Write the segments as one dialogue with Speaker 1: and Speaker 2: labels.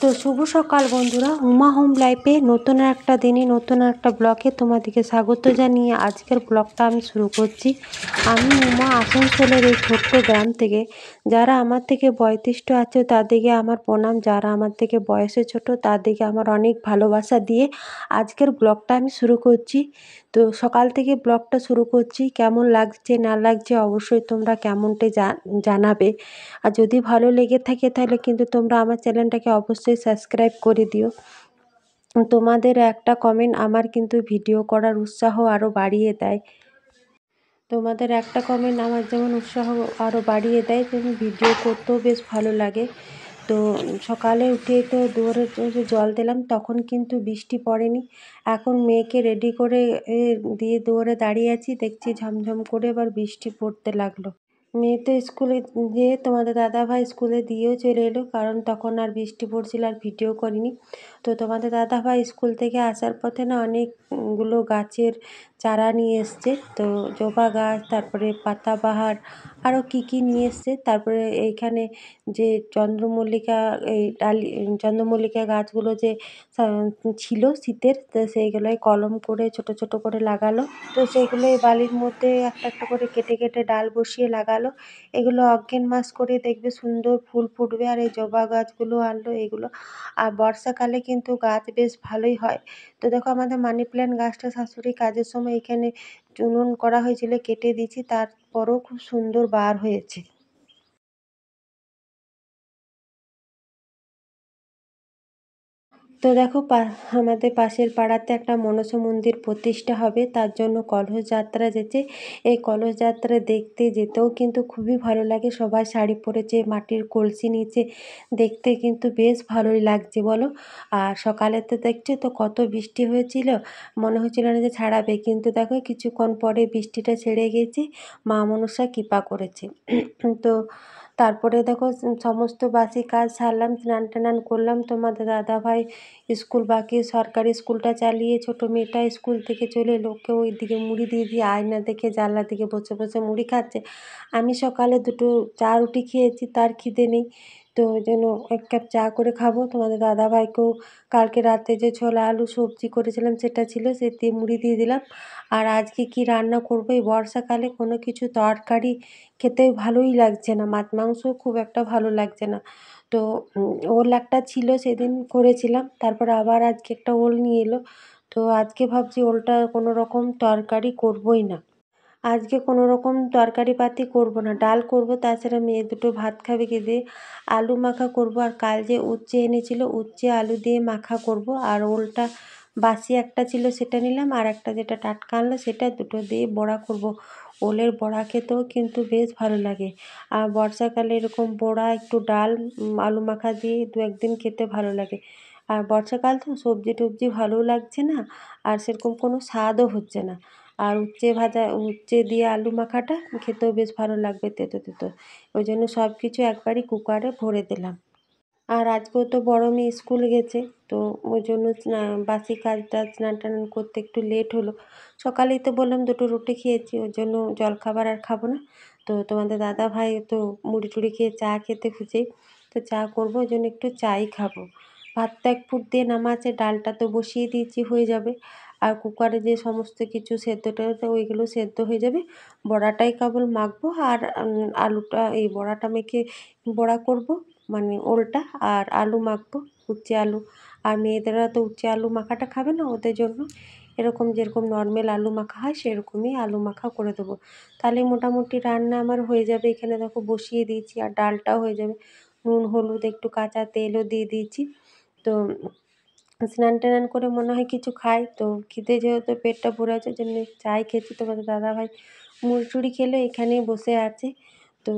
Speaker 1: তো শুভ সকাল বন্ধুরা, উমা হোম লাইফে নতুন একটা দিনে নতুন একটা ব্লগে তোমাদেরকে স্বাগত জানিয়ে আজকের ব্লগটা আমি শুরু করছি। আমি উমা আসানসোলের এই ছোট্ট গ্রাম থেকে। যারা আমার থেকে বয়োজ্যেষ্ঠ আছে তাদেরকে আমার প্রণাম, যারা আমার থেকে বয়সে ছোট তাদেরকে আমার অনেক ভালোবাসা দিয়ে আজকের ব্লগটা আমি শুরু করছি। তো সকাল থেকে ব্লগটা শুরু করছি, কেমন লাগছে না লাগছে অবশ্যই তোমরা কেমনটা জানাবে। আর যদি ভালো লেগে থাকে তাহলে কিন্তু তোমরা আমার চ্যানেলটাকে অবশ্যই সাবস্ক্রাইব করে দিও। তোমাদের একটা কমেন্ট আমার কিন্তু ভিডিও করার উৎসাহ আরও বাড়িয়ে দেয়। তোমাদের একটা কমেন্ট আমার যেমন উৎসাহ আরও বাড়িয়ে দেয়, তেমনি ভিডিও করতেও বেশ ভালো লাগে। তো সকালে উঠে তো দুয়ারে জল দিলাম, তখন কিন্তু বৃষ্টি পড়েনি। এখন মেয়েকে রেডি করে দিয়ে দুয়ারে দাঁড়িয়ে আছি, দেখছি ঝমঝম করে এবার বৃষ্টি পড়তে লাগলো। মেয়ে তো স্কুলে যেয়ে তোমাদের দাদাভাই স্কুলে দিয়েও চলে এলো, কারণ তখন আর বৃষ্টি পড়ছিল আর ভিডিও করিনি। তো তোমাদের দাদাভাই স্কুল থেকে আসার পথে না অনেকগুলো গাছের চারা নিয়ে এসছে। তো জবা গাছ, তারপরে পাতাবাহার, আরও কী কী নিয়ে এসছে। তারপরে এইখানে যে চন্দ্রমল্লিকা, এই চন্দ্রমল্লিকা গাছগুলো যে ছিল শীতের, তো সেইগুলোই কলম করে ছোট ছোট করে লাগালো। তো সেইগুলো এই বালির মধ্যে একটা একটা করে কেটে কেটে ডাল বসিয়ে লাগালো। এগুলো অগ্রাণ মাস করে দেখবে সুন্দর ফুল ফুটবে। আর এই জবা গাছগুলো আনলো এগুলো। আর বর্ষাকালে কিন্তু গাছ বেশ ভালোই হয়। তো দেখো আমাদের মানি প্ল্যান্ট গাছটা শাশুড়ি কাজের সময় এখানে চুনন করা হয়েছিল, কেটে দিয়েছি, তারপরও খুব সুন্দর বার হয়েছে। তো দেখো আমাদের পাশের পাড়াতে একটা মনসা মন্দির প্রতিষ্ঠা হবে, তার জন্য কলস যাত্রা যেতে। এই কলস যাত্রা দেখতে যেতেও কিন্তু খুবই ভালো লাগে। সবাই শাড়ি পরেছে, মাটির কলসি নিচে, দেখতে কিন্তু বেশ ভালোই লাগছে বলো। আর সকালে তো দেখছো তো কত বৃষ্টি হয়েছিল, মনে হচ্ছিল না যে ছাড়াবে, কিন্তু দেখো কিছুক্ষণ পরে বৃষ্টিটা ছেড়ে গেছে, মা মনসা কৃপা করেছে। তো তারপরে দেখো সমস্ত বাসি কাজ সারলাম, স্নান টান করলাম। তোমাদের দাদাভাই স্কুল বাকি সরকারি স্কুলটা চালিয়ে ছোটো মেয়েটা স্কুল থেকে চলে এলো, ওকে ওই দিকে মুড়ি দিয়ে দিয়ে আয়না দেখে জানলা দিকে বসে বসে মুড়ি খাচ্ছে। আমি সকালে দুটো চা রুটি খেয়েছি, তার খিদে নেই, তো ওই জন্য এক কাপ চা করে খাবো। তোমাদের দাদাভাইকেও কালকে রাতে যে ছোলা আলু সবজি করেছিলাম সেটা ছিল, সে দিয়ে মুড়ি দিয়ে দিলাম। আর আজকে কি রান্না করবো, এই বর্ষাকালে কোনো কিছু তরকারি খেতে ভালোই লাগছে না, মাছ মাংসও খুব একটা ভালো লাগছে না। তো ওল একটা ছিল সেদিন করেছিলাম, তারপর আবার আজকে একটা ওল নিয়ে এলো। তো আজকে ভাবছি ওলটা কোনো রকম তরকারি করবই না। আজকে কোনো রকম তরকারি পাতি করব না, ডাল করব, তাছাড়া মেয়ে দুটো ভাত খাবে খেয়ে, আলু মাখা করব। আর কাল যে উচ্ছে এনেছিল, উচ্ছে আলু দিয়ে মাখা করব। আর ওলটা বাসি একটা ছিল সেটা নিলাম, আর একটা যেটা টাটকা আনলো সেটা, দুটো দিয়ে বড়া করব। ওলের বড়া খেতেও কিন্তু বেশ ভালো লাগে। আর বর্ষাকালে এরকম বড়া একটু ডাল আলু মাখা দিয়ে দু একদিন খেতে ভালো লাগে। আর বর্ষাকাল তো সবজি টবজি ভালোও লাগছে না, আর সেরকম কোনো স্বাদও হচ্ছে না। আর উচ্ছে দিয়ে আলু মাখাটা খেতেও বেশ ভালো লাগবে, তেতো তেতো। ওই জন্য সব কিছু একবারই কুকারে ভরে দিলাম। আর আজকেও তো বড় মেয়ে স্কুল গেছে, তো ওই জন্য বাসি কাজটা স্নান টান করতে একটু লেট হলো। সকালেই তো বললাম দুটো রুটি খেয়েছি, ওই জন্য জলখাবার আর খাবো না। তো তোমাদের দাদাভাই তো মুড়ি টুড়ি খেয়ে চা খেতে খুঁজে, তো চা করবো, ওই জন্য একটু চাই খাবো। ভাত তো এক ফুট দিয়ে নামা আছে, ডালটা তো বসিয়ে দিয়েছি, হয়ে যাবে। আর কুকারে যে সমস্ত কিছু সেদ্ধটা ওইগুলো সেদ্ধ হয়ে যাবে। বড়াটাই কেবল মাখবো, আর আলুটা এই বড়াটা মেখে বড়া করব, মানে ওলটা, আর আলু মাখবো, উচ্ছে আলু। আর মেয়েদেরা তো উচ্ছে আলু মাখাটা খাবে না, ওদের জন্য এরকম যেরকম নর্মাল আলু মাখা হয় সেরকমই আলু মাখা করে দেবো। তাহলে মোটামুটি রান্না আমার হয়ে যাবে। এখানে দেখো বসিয়ে দিয়েছি, আর ডালটাও হয়ে যাবে। নুন হলুদ একটু কাঁচা তেলও দিয়ে দিয়েছি। তো স্নান টান করে মনে হয় কিছু খাই, তো খিদে যেহেতু পেটটা ভরে আছে ওই জন্য চাই খেয়েছি। তোমাদের দাদাভাই মুড়ি টুড়ি খেলে এখানেই বসে আছে। তো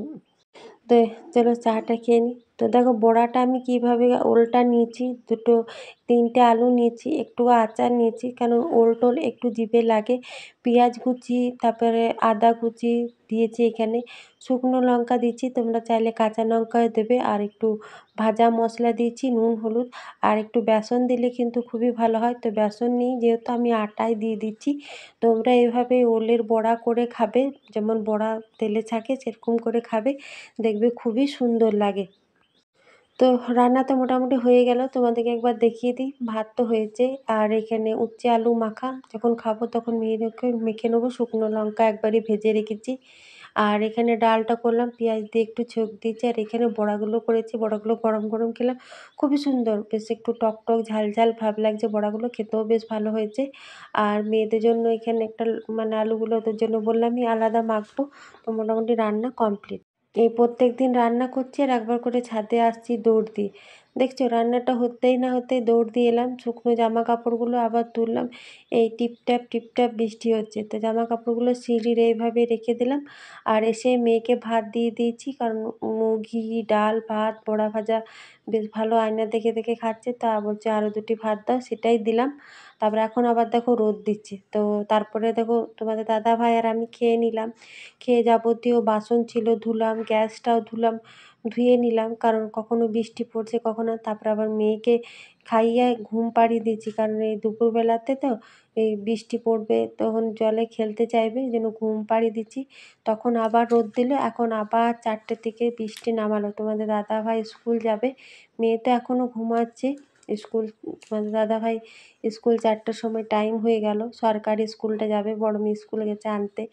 Speaker 1: তো চলো চাটা খেয়ে নিই। তো দেখো বড়াটা আমি কীভাবে, ওলটা নিয়েছি, তিনটে আলু নিয়েছি, একটু আচার নিয়েছি, কারণ ওল টোল একটু জিভে লাগে। পেঁয়াজ কুচি, তারপরে আদা কুচি দিয়েছি এখানে, শুকনো লঙ্কা দিচ্ছি, তোমরা চাইলে কাঁচা লঙ্কাও দেবে। আর একটু ভাজা মশলা দিয়েছি, নুন হলুদ, আর একটু বেসন দিলে কিন্তু খুবই ভালো হয়। তো বেসন নেই যেহেতু আমি আটাই দিয়ে দিচ্ছি। তোমরা এভাবে ওলের বড়া করে খাবে, যেমন বড়া তেলে ছাঁকে সেরকম করে খাবে, দেখবে খুবই সুন্দর লাগে। তো রান্না তো মোটামুটি হয়ে গেল, তোমাদেরকে একবার দেখিয়ে দিই। ভাত তো হয়েছে, আর এখানে উচ্ছে আলু মাখা, যখন খাবো তখন মেখে মেখে নেবো। শুকনো লঙ্কা একবারই ভেজে রেখেছি। আর এখানে ডালটা করলাম, পেঁয়াজ দিয়ে একটু ছোঁক দিয়েছি। আর এখানে বড়াগুলো করেছি, বড়াগুলো গরম গরম খেলাম, খুবই সুন্দর, বেশ একটু টক টক ঝাল ঝাল ভাব লাগছে বড়াগুলো, খেতেও বেশ ভালো হয়েছে। আর মেয়েদের জন্য এখানে একটা মানে আলুগুলো ওদের জন্য বললামই আলাদা মাখবো। তো মোটামুটি রান্না কমপ্লিট। এই প্রত্যেকদিন রান্না করছি আর একবার করে ছাদে আসছি দৌড় দিয়ে। দেখছো রান্নাটা হতেই না হতেই দৌড় দিয়ে এলাম, শুকনো জামা কাপড়গুলো আবার তুললাম। এই টিপট্যাপ টিপট্যাপ বৃষ্টি হচ্ছে, তো জামা কাপড়গুলো সিঁড়ির এইভাবে রেখে দিলাম। আর এসে মেয়েকে ভাত দিয়ে দিয়েছি, কারণ ঘি ডাল ভাত বড়া ভাজা বেশ ভালো আয়না দেখে দেখে খাচ্ছে, তা বলছে আরও দুটি ভাত দাও, সেটাই দিলাম। তারপরে এখন আবার দেখো রোদ দিচ্ছে, তো তারপরে দেখো তোমাদের দাদা ভাই আর আমি খেয়ে নিলাম। খেয়ে যাবতীয় বাসন ছিল ধুলাম, গ্যাসটাও ধুলাম, ধুয়ে নিলাম, কারণ কখনো বৃষ্টি পড়ছে কখনো। তারপরে আবার মেয়েকে খাইয়ে ঘুম পাড়িয়ে দিয়েছি, কারণ এই দুপুরবেলাতে তো এই বৃষ্টি পড়বে, তখন জলে খেলতে চাইবে, এই জন্য ঘুম পাড়িয়ে দিচ্ছি। তখন আবার রোদ দিল, এখন আবার 4টে থেকে বৃষ্টি নামালো। তোমাদের দাদা ভাই স্কুল যাবে, মেয়ে তো এখনও ঘুমাচ্ছে। স্কুল তোমাদের দাদা ভাই স্কুল 4টার সময় টাইম হয়ে গেল, সরকারি স্কুলটা যাবে, বড় মেয়ে স্কুলে গেছে আনতে।